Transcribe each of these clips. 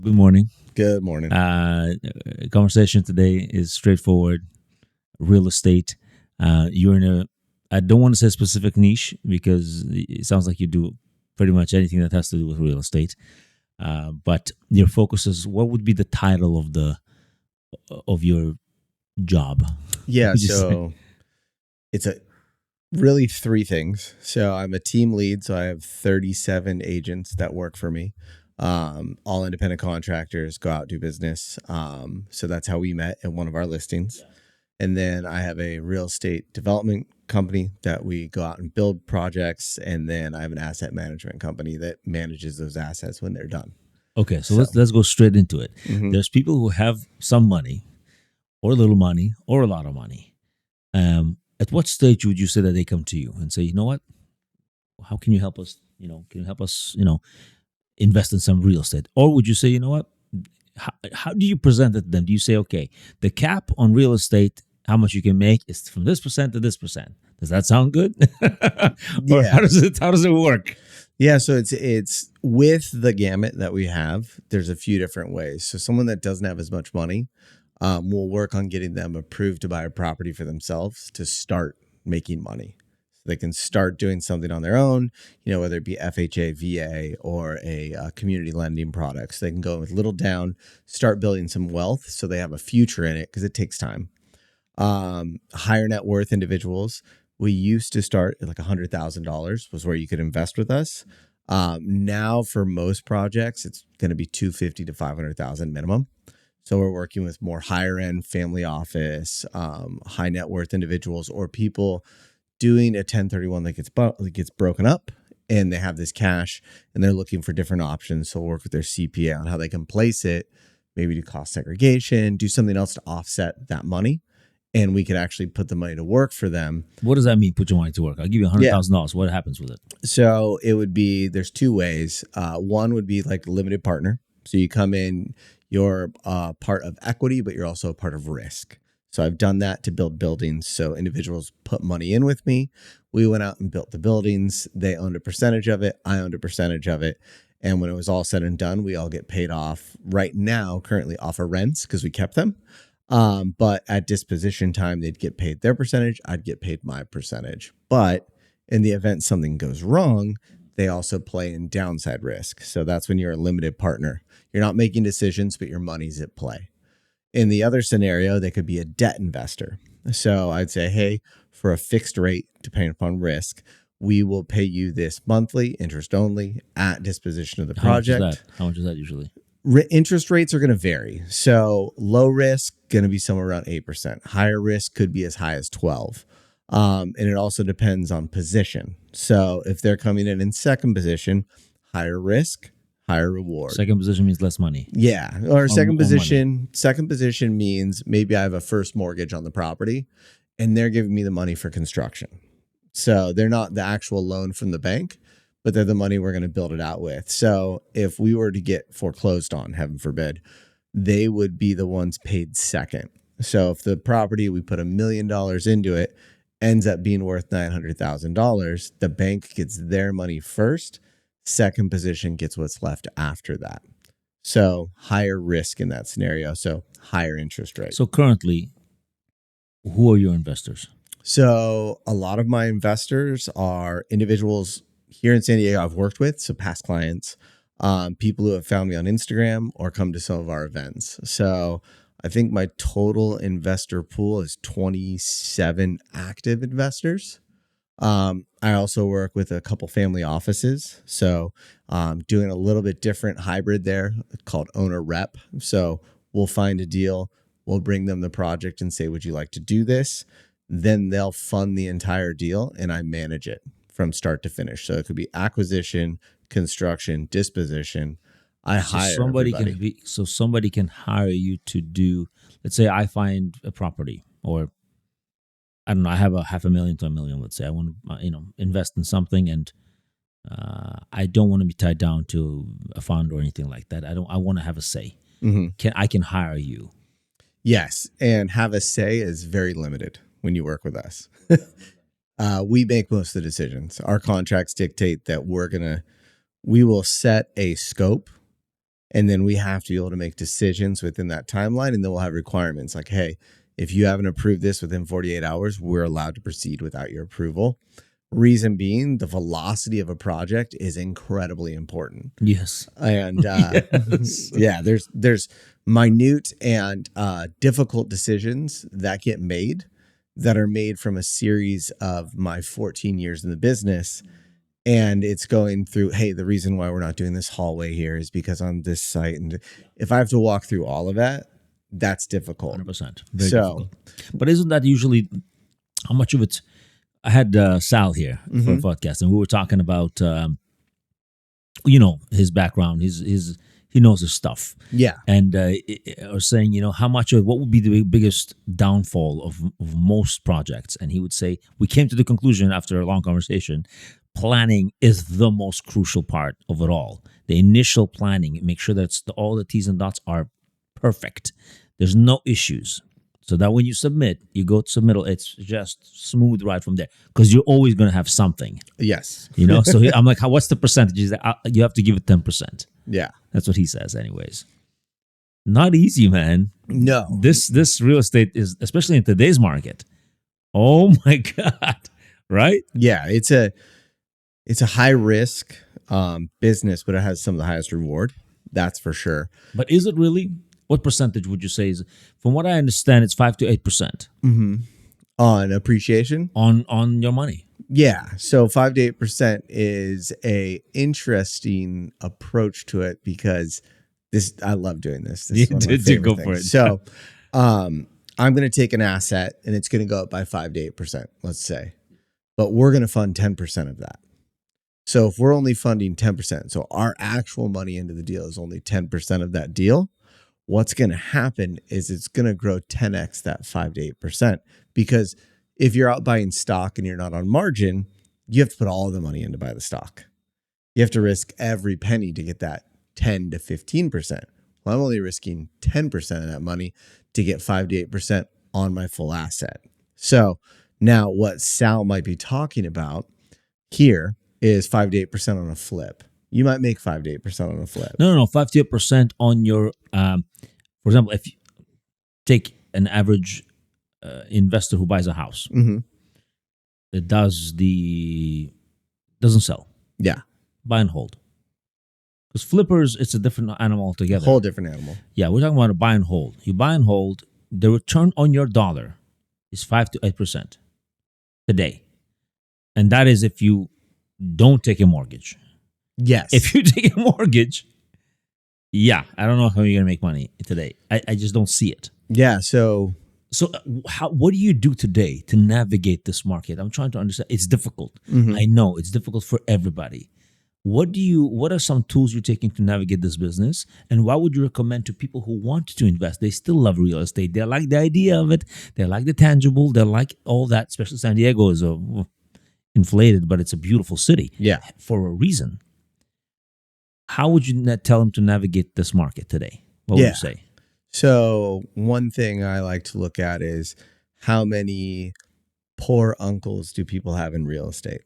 Good morning. Good morning. Conversation today is straightforward. Real estate. You're in a. I don't want to say specific niche because it sounds like you do pretty much anything that has to do with real estate. But your focus is what would be the title of your job? Yeah, Would you say? so it's a really three things. So I'm a team lead, so I have 37 agents that work for me. All independent contractors go out do business. So that's how we met at one of our listings. And then I have a real estate development company that we go out and build projects. And then I have an asset management company that manages those assets when they're done. Okay, so So, let's go straight into it. mhm. There's people who have some money, or little money, or a lot of money. At what stage would you say that they come to you and say, you know what, how can you help us? Can you help us? Invest in some real estate, or would you say, you know what, how do you present it to them? Do you say, okay, the cap on real estate, how much you can make is from this percent to this percent? Does that sound good? Or Yeah. how does it work? Yeah, so it's with the gamut that we have. There's a few different ways. So someone that doesn't have as much money, we'll work on getting them approved to buy a property for themselves to start making money. So they can start doing something on their own, whether it be FHA, VA, or a community lending product. So they can go with little down, start building some wealth so they have a future in it because it takes time. Higher net worth individuals, we used to start at like $100,000 was where you could invest with us. Now for most projects, it's going to be 250 to 500,000 minimum. So we're working with more higher end family office, high net worth individuals, or people doing a 1031 that gets broken up, and they have this cash and they're looking for different options. So we'll work with their CPA on how they can place it, maybe do cost segregation, do something else to offset that money, and we could actually put the money to work for them. What does that mean, put your money to work? I'll give you $100,000. What happens with it? So it would be, there's two ways. One would be like limited partner. So you come in, you're part of equity, but you're also a part of risk. So I've done that to build buildings. So individuals put money in with me. We went out and built the buildings. They owned a percentage of it. I owned a percentage of it. And when it was all said and done, we all get paid off right now, currently off of rents because we kept them. But at disposition time, they'd get paid their percentage. I'd get paid my percentage. But in the event something goes wrong, they also play in downside risk. So that's when you're a limited partner. You're not making decisions, but your money's at play. In the other scenario, they could be a debt investor. So I'd say, hey, for a fixed rate, depending upon risk, we will pay you this monthly, interest only, at disposition of the project. How much is that usually? Interest rates are going to vary. So low risk, going to be somewhere around 8%. Higher risk could be as high as 12. And it also depends on position. So if they're coming in second position, higher risk, higher reward. Second position means less money. Yeah. Or second position means maybe I have a first mortgage on the property and they're giving me the money for construction. So they're not the actual loan from the bank, but they're the money we're going to build it out with. So if we were to get foreclosed on, heaven forbid, they would be the ones paid second. So if the property, we put $1 million into it, ends up being worth $900,000, the bank gets their money first. Second position gets what's left after that. So higher risk in that scenario. So higher interest rate. So currently, who are your investors? So a lot of my investors are individuals here in San Diego I've worked with, so past clients, people who have found me on Instagram or come to some of our events. So I think my total investor pool is 27 active investors. I also work with a couple family offices. So doing a little bit different hybrid there called owner rep. So we'll find a deal, we'll bring them the project and say, would you like to do this? Then they'll fund the entire deal and I manage it from start to finish. So it could be acquisition, construction, disposition. I hire everybody. So somebody can hire you to do, let's say I find a property, or I don't know, I have a $500,000 to $1 million. Let's say I want to, invest in something, and I don't want to be tied down to a fund or anything like that. I want to have a say. Mm-hmm. I can hire you. Yes, and have a say is very limited when you work with us. We make most of the decisions. Our contracts dictate that we will set a scope And then we have to be able to make decisions within that timeline. And then we'll have requirements like, hey, if you haven't approved this within 48 hours, we're allowed to proceed without your approval. Reason being, the velocity of a project is incredibly important. Yes. And Yes. yeah, there's minute and difficult decisions that get made that are made from a series of my 14 years in the business. And it's going through, hey, the reason why we're not doing this hallway here is because on this site. And if I have to walk through all of that, that's difficult. 100%. Very So- difficult. But isn't that usually how much of it? I had Sal here for a podcast, and we were talking about, his background. He knows his stuff. Yeah. And I was saying, how much of what would be the biggest downfall of most projects? And he would say, we came to the conclusion after a long conversation, planning is the most crucial part of it all. The initial planning, make sure that all the T's and dots are perfect. There's no issues. So that when you submit, you go to submittal, it's just smooth right from there. Because you're always going to have something. Yes. So I'm like, what's the percentage? He's like, you have to give it 10%. Yeah. That's what he says anyways. Not easy, man. No. This real estate is, especially in today's market. Oh my God. Right? Yeah. It's a high risk business, but it has some of the highest reward. That's for sure. But is it really? What percentage would you say is? From what I understand, it's 5 to 8% On appreciation? on your money. Yeah. So 5 to 8% is a interesting approach to it because I love doing this. This is one of my favorite go things. for it. So I'm going to take an asset and it's going to go up by 5 to 8%, let's say. But we're going to fund 10% of that. So if we're only funding 10%, so our actual money into the deal is only 10% of that deal, what's going to happen is it's going to grow 10x that 5 to 8%. Because if you're out buying stock and you're not on margin, you have to put all the money in to buy the stock. You have to risk every penny to get that 10 to 15%. Well, I'm only risking 10% of that money to get 5 to 8% on my full asset. So now what Sal might be talking about here is 5 to 8% on a flip. You might make 5 to 8% on a flip. No, 5 to 8% on your, for example, if you take an average investor who buys a house, it doesn't sell. Yeah. Buy and hold. Because flippers, it's a different animal altogether. Whole different animal. Yeah, we're talking about a buy and hold. You buy and hold, the return on your dollar is 5 to 8% today. And that is if you don't take a mortgage. Yes. If you take a mortgage, yeah, I don't know how you're going to make money today. I just don't see it. Yeah. So what do you do today to navigate this market? I'm trying to understand. It's difficult. I know it's difficult for everybody. What are some tools you're taking to navigate this business? And what would you recommend to people who want to invest? They still love real estate. They like the idea of it. They like the tangible. They like all that, especially San Diego is inflated, but it's a beautiful city. Yeah. For a reason. How would you tell them to navigate this market today? What would you say? So one thing I like to look at is how many poor uncles do people have in real estate?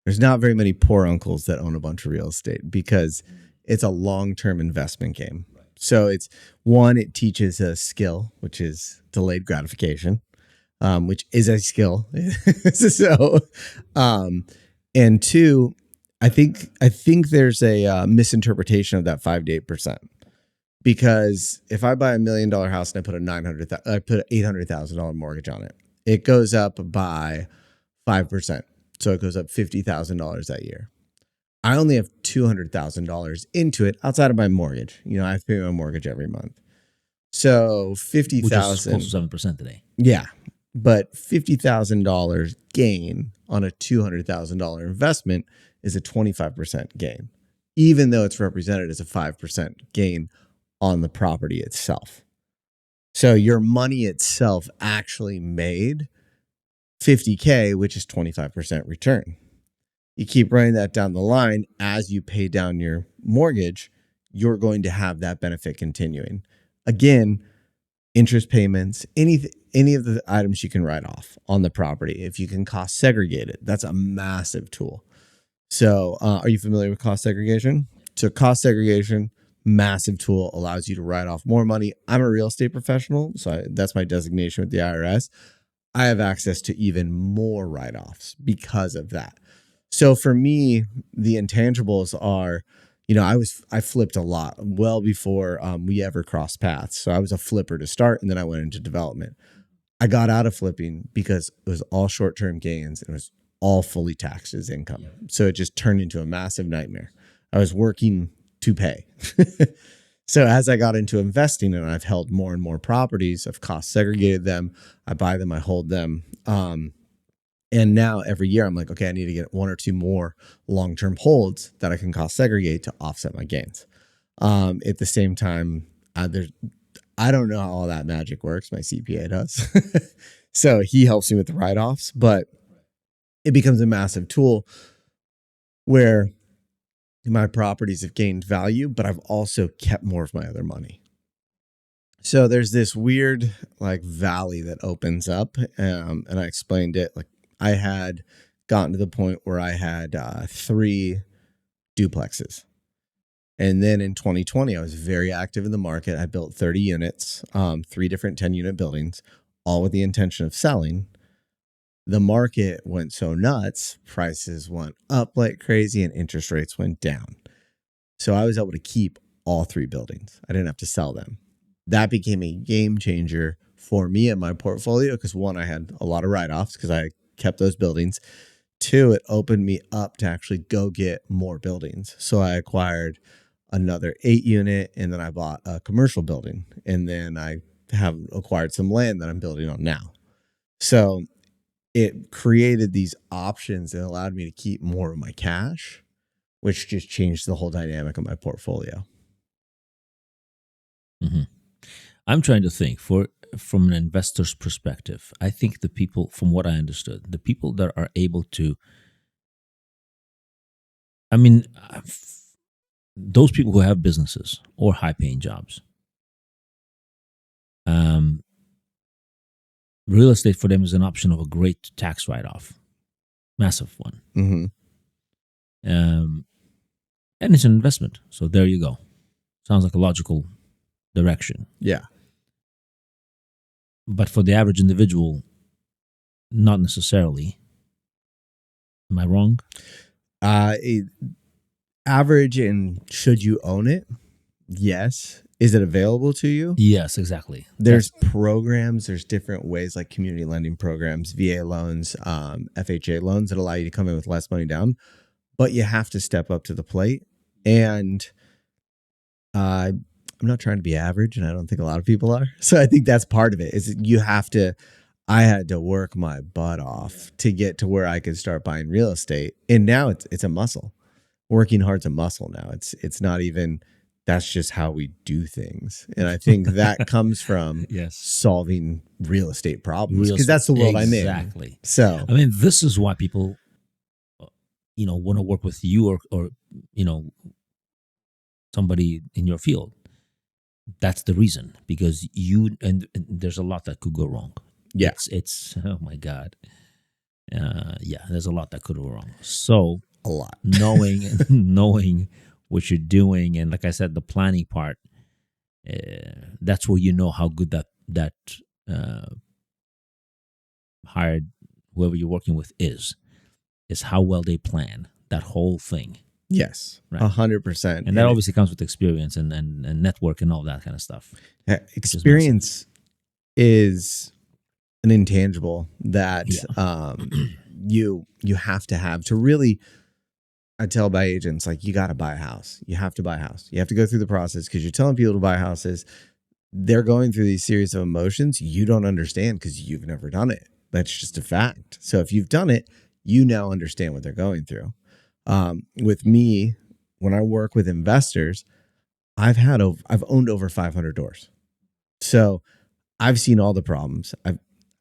There's not very many poor uncles that own a bunch of real estate because it's a long-term investment game. So it teaches a skill, which is delayed gratification, which is a skill. So, and two, I think there's a misinterpretation of that 5 to 8%. Because if I buy $1 million house and I put an $800,000 mortgage on it, it goes up by 5%. So it goes up $50,000 that year. I only have $200,000 into it outside of my mortgage. I have to pay my mortgage every month. So $50,000, which is close to 7% today. Yeah, but $50,000 gain on a $200,000 investment is a 25% gain, even though it's represented as a 5% gain on the property itself. So your money itself actually made $50K, which is 25% return. You keep running that down the line as you pay down your mortgage, you're going to have that benefit continuing. Again, interest payments, any of the items you can write off on the property. If you can cost segregate it, that's a massive tool. So are you familiar with cost segregation? So cost segregation, massive tool, allows you to write off more money. I'm a real estate professional, so that's my designation with the IRS. I have access to even more write-offs because of that. So for me, the intangibles are, I flipped a lot well before we ever crossed paths. So I was a flipper to start, and then I went into development. I got out of flipping because it was all short-term gains and it was all fully taxed as income. So it just turned into a massive nightmare. I was working to pay. So as I got into investing and I've held more and more properties, I've cost segregated them. I buy them, I hold them. And now every year I'm like, okay, I need to get one or two more long-term holds that I can cost segregate to offset my gains. At the same time, I don't know how all that magic works. My CPA does. So he helps me with the write-offs, but it becomes a massive tool where my properties have gained value, but I've also kept more of my other money. So there's this weird like valley that opens up, and I explained it. Like I had gotten to the point where I had 3 duplexes. And then in 2020, I was very active in the market. I built 30 units, 3 different 10-unit buildings, all with the intention of selling. The market went so nuts, prices went up like crazy and interest rates went down. So I was able to keep all 3 buildings. I didn't have to sell them. That became a game changer for me and my portfolio because 1, I had a lot of write-offs because I kept those buildings. 2, it opened me up to actually go get more buildings. So I acquired another 8-unit, and then I bought a commercial building, and then I have acquired some land that I'm building on now. So it created these options and allowed me to keep more of my cash, which just changed the whole dynamic of my portfolio. Mm-hmm. I'm trying to think from an investor's perspective. I think the people, from what I understood, the people that are able to, I mean, those people who have businesses or high-paying jobs, real estate for them is an option of a great tax write-off, massive one. Mm-hmm. And it's an investment. So there you go. Sounds like a logical direction. Yeah. But for the average individual, not necessarily. Am I wrong? Average, and should you own it? Yes. Is it available to you? Yes, exactly. There's programs, there's different ways like community lending programs, VA loans, FHA loans that allow you to come in with less money down, but you have to step up to the plate. And I'm not trying to be average, and I don't think a lot of people are. So I think that's part of it is I had to work my butt off to get to where I could start buying real estate. And now it's a muscle. Working hard's a muscle now. It's not even, that's just how we do things. And I think that comes from solving real estate problems because that's the world I'm in. Exactly. So, I mean, this is why people, want to work with you or somebody in your field. That's the reason, because and there's a lot that could go wrong. Yeah. It's oh my God. There's a lot that could go wrong. So a lot. knowing what you're doing, and like I said, the planning part, that's where you know how good that hired whoever you're working with is how well they plan that whole thing. Yes, 100%. And that obviously comes with experience and network and all that kind of stuff. Experience is an intangible that you have to have to really. I tell my agents, like, you got to buy a house. You have to buy a house. You have to go through the process because you're telling people to buy houses. They're going through these series of emotions you don't understand because you've never done it. That's just a fact. So if you've done it, you now understand what they're going through. With me, when I work with investors, I've owned over 500 doors. So I've seen all the problems.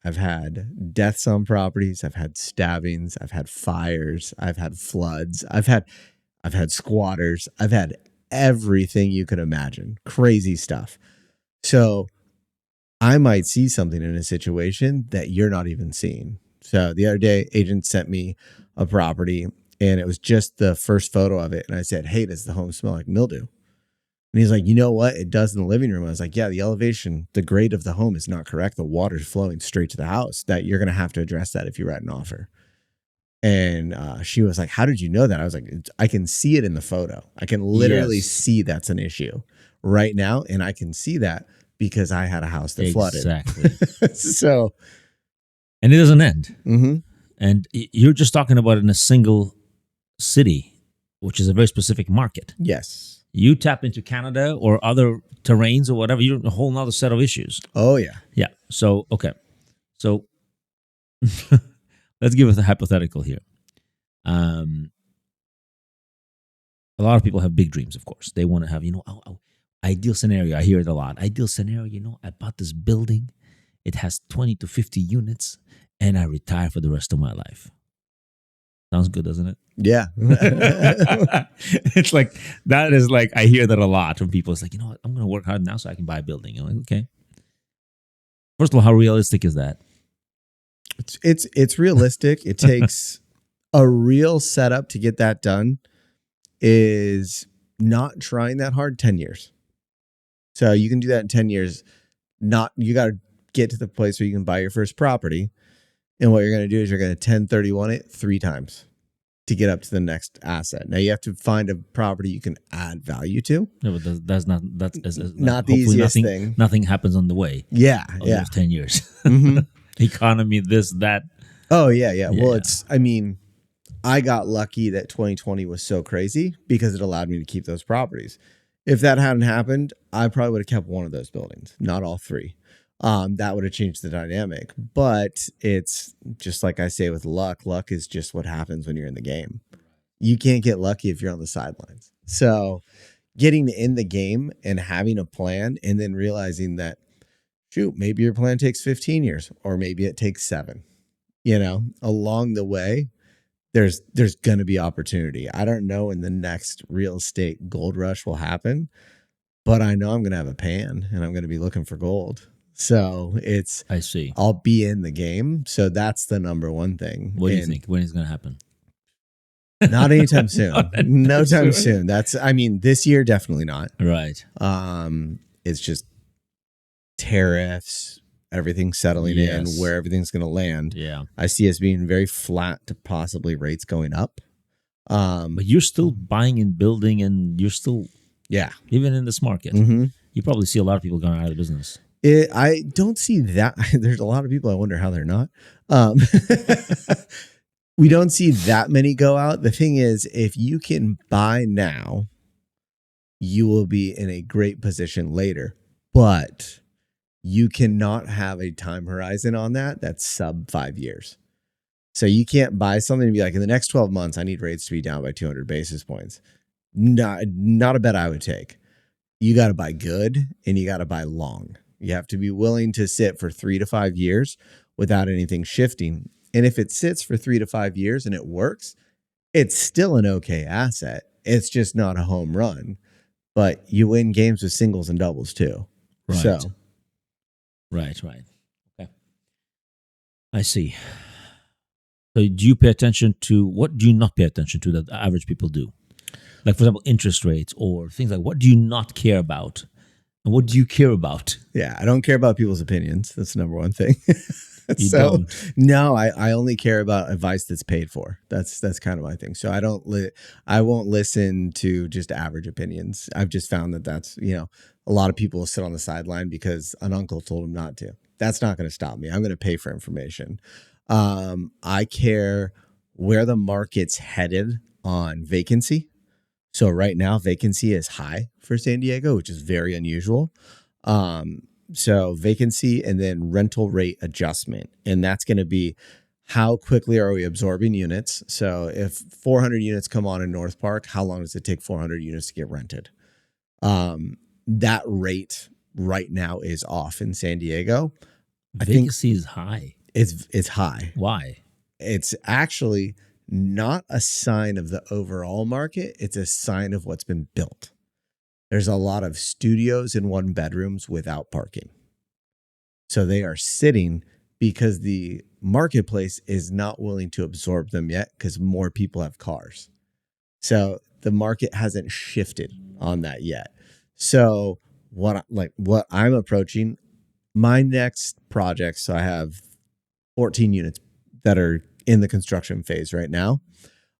I've had deaths on properties. I've had stabbings. I've had fires. I've had floods. I've had squatters. I've had everything you could imagine. Crazy stuff. So I might see something in a situation that you're not even seeing. So the other day, agent sent me a property, and it was just the first photo of it. And I said, "Hey, does the home smell like mildew?" And he's like, you know what? It does in the living room. I was like, yeah, the elevation, the grade of the home is not correct. The water's flowing straight to the house. That you're going to have to address that if you write an offer. And she was like, how did you know that? I was like, I can see it in the photo. I can literally Yes. see that's an issue right now. And I can see that because I had a house that Exactly. flooded. So, And it doesn't end. mhm. And you're just talking about in a single city, which is a very specific market. Yes. You tap into Canada or other terrains or whatever, you're a whole nother set of issues. Oh, yeah. Yeah. So, okay. So let's give us a hypothetical here. A lot of people have big dreams, of course. They want to have, ideal scenario. I hear it a lot. Ideal scenario, I bought this building. It has 20 to 50 units and I retire for the rest of my life. Sounds good, doesn't it? Yeah. It's like, that is like, I hear that a lot from people. It's like, what? I'm going to work hard now so I can buy a building. I'm like, okay. First of all, how realistic is that? It's realistic. It takes a real setup to get that done is not trying that hard 10 years. So you can do that in 10 years. You got to get to the place where you can buy your first property. And what you're going to do is you're going to 1031 it 3 times to get up to the next asset. Now you have to find a property you can add value to. No, but that's not the easiest nothing, thing. Nothing happens on the way. Yeah. Of Yeah. those 10 years. Mm-hmm. Economy, this, that. Oh, yeah. Well, I got lucky that 2020 was so crazy because it allowed me to keep those properties. If that hadn't happened, I probably would have kept one of those buildings, not all 3. That would have changed the dynamic. But it's just like I say with luck. Luck is just what happens when you're in the game. You can't get lucky if you're on the sidelines. So getting in the game and having a plan and then realizing that, shoot, maybe your plan takes 15 years or maybe it takes 7. Along the way, there's going to be opportunity. I don't know when the next real estate gold rush will happen, but I know I'm going to have a pan and I'm going to be looking for gold. So I see. I'll be in the game. So that's the number one thing. What do you think? When is it going to happen? Not anytime soon. No time soon. This year, definitely not. Right. It's just tariffs, everything settling in, where everything's going to land. Yeah. I see us being very flat to possibly rates going up. But you're still buying and building and you're still, even in this market, you probably see a lot of people going out of business. I don't see that. There's a lot of people. I wonder how they're not. We don't see that many go out. The thing is, if you can buy now, you will be in a great position later. But you cannot have a time horizon on that that's sub 5 years. So you can't buy something and be like, in the next 12 months, I need rates to be down by 200 basis points. Not a bet I would take. You got to buy good and you got to buy long. You have to be willing to sit for 3 to 5 years without anything shifting. And if it sits for 3 to 5 years and it works, it's still an okay asset. It's just not a home run. But you win games with singles and doubles too. Right. So. Right. Okay. I see. So do you pay attention to, what do you not pay attention to that average people do? Like, for example, interest rates or things like, what do you not care about? And what do you care about? Yeah, I don't care about people's opinions. That's the number one thing. You don't? No, I only care about advice that's paid for. That's kind of my thing. So I won't listen to just average opinions. I've just found that that's, a lot of people will sit on the sideline because an uncle told them not to. That's not going to stop me. I'm going to pay for information. I care where the market's headed on vacancy. So right now, vacancy is high for San Diego, which is very unusual. So vacancy and then rental rate adjustment. And that's going to be how quickly are we absorbing units? So if 400 units come on in North Park, how long does it take 400 units to get rented? That rate right now is off in San Diego. Vacancy is high. It's high. Why? It's actually not a sign of the overall market. It's a sign of what's been built. There's a lot of studios and 1-bedrooms without parking. So they are sitting because the marketplace is not willing to absorb them yet because more people have cars. So the market hasn't shifted on that yet. So what I'm approaching my next project. So I have 14 units that are in the construction phase right now.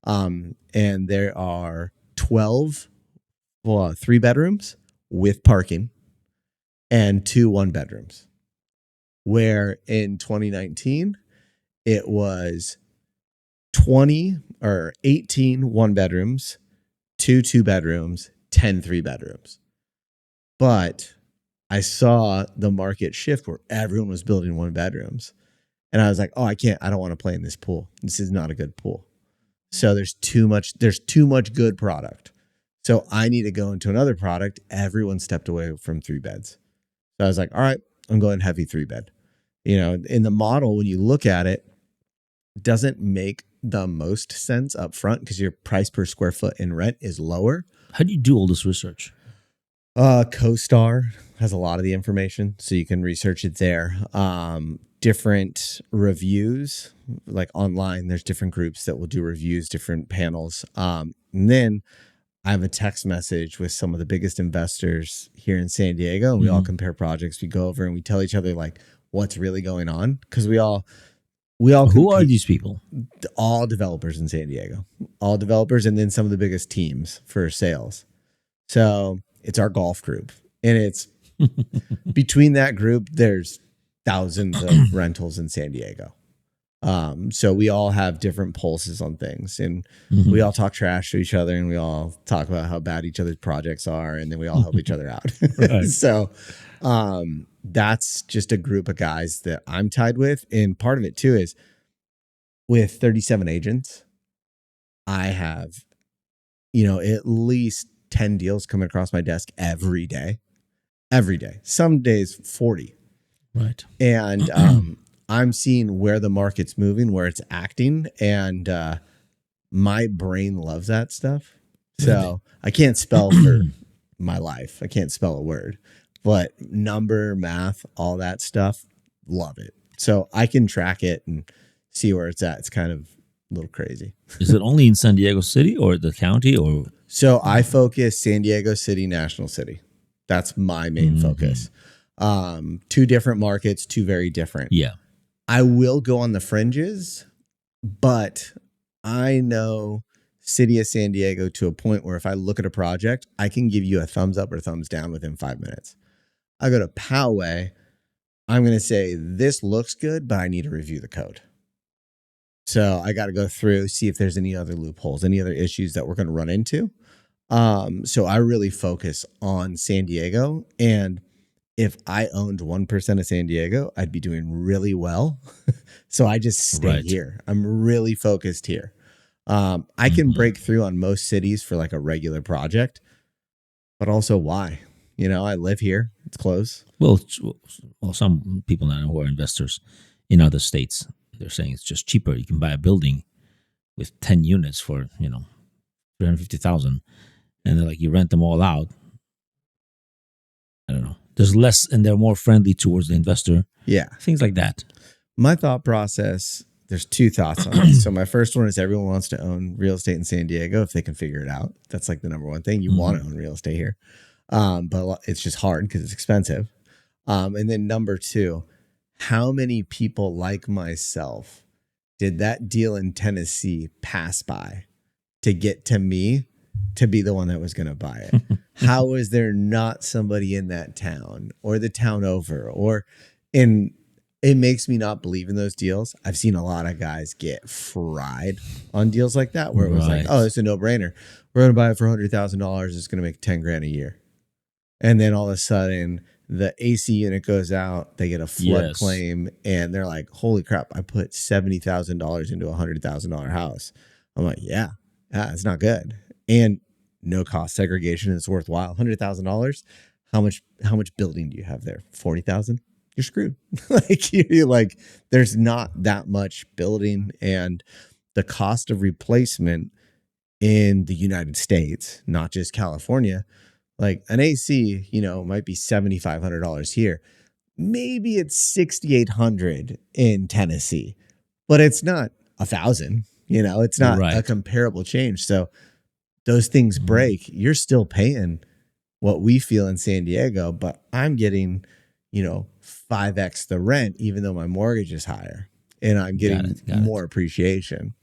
And there are 12 three bedrooms with parking and two one bedrooms. Where in 2019, it was 20 or 18 one bedrooms, two bedrooms, 10 three bedrooms. But I saw the market shift where everyone was building one bedrooms. And I was like, oh, I don't want to play in this pool. This is not a good pool. So there's too much good product. So I need to go into another product. Everyone stepped away from three beds. So I was like, all right, I'm going heavy three bed. In the model, when you look at it, doesn't make the most sense up front because your price per square foot in rent is lower. How do you do all this research? CoStar has a lot of the information, so you can research it there. Different reviews, like online, there's different groups that will do reviews, different panels. And then I have a text message with some of the biggest investors here in San Diego, and we all compare projects. We go over and we tell each other like what's really going on because we all Who are these people? all developers in San Diego, all developers, and then some of the biggest teams for sales. So it's our golf group, and it's between that group, there's thousands of rentals in San Diego. So we all have different pulses on things, and we all talk trash to each other, and we all talk about how bad each other's projects are, and then we all help each other out. Right. So that's just a group of guys that I'm tied with. And part of it too is with 37 agents, I have, at least 10 deals coming across my desk every day. Some days 40. Right. And I'm seeing where the market's moving, where it's acting. And my brain loves that stuff. So I can't spell for my life. I can't spell a word, but number, math, all that stuff, love it. So I can track it and see where it's at. It's kind of a little crazy. Is it only in San Diego City or the county or? So I focus San Diego City, National City. That's my main focus. Two different markets, two very different. Yeah. I will go on the fringes, but I know City of San Diego to a point where if I look at a project, I can give you a thumbs up or thumbs down within 5 minutes. I go to Poway, I'm going to say this looks good, but I need to review the code. So I got to go through, see if there's any other loopholes, any other issues that we're going to run into. So I really focus on San Diego, and if I owned 1% of San Diego, I'd be doing really well. So I just stay here. I'm really focused here. I can break through on most cities for like a regular project, but also why? I live here. It's close. Well, some people now who are investors in other states, they're saying it's just cheaper. You can buy a building with 10 units for, 350,000, and they're like, you rent them all out. I don't know. There's less, and they're more friendly towards the investor. Yeah. Things like that. My thought process, there's two thoughts on it. So my first one is everyone wants to own real estate in San Diego if they can figure it out. That's like the number one thing. You want to own real estate here. But it's just hard because it's expensive. And then number two, how many people like myself did that deal in Tennessee pass by to get to me to be the one that was going to buy it? How is there not somebody in that town or the town over it makes me not believe in those deals. I've seen a lot of guys get fried on deals like that where it was like, oh, it's a no brainer. We're going to buy it for $100,000. It's going to make 10 grand a year. And then all of a sudden the AC unit goes out, they get a flood claim, and they're like, holy crap, I put $70,000 into a $100,000 house. I'm like, yeah, it's not good. And no cost segregation is worthwhile. $100,000. How much building do you have there? 40,000. You're screwed. you're like, there's not that much building, and the cost of replacement in the United States, not just California, like an AC, might be $7,500 here. Maybe it's $6,800 in Tennessee, but it's not $1,000. It's not a comparable change. So those things break. You're still paying what we feel in San Diego, but I'm getting, 5x the rent, even though my mortgage is higher, and I'm Got getting it. Got it. more appreciation.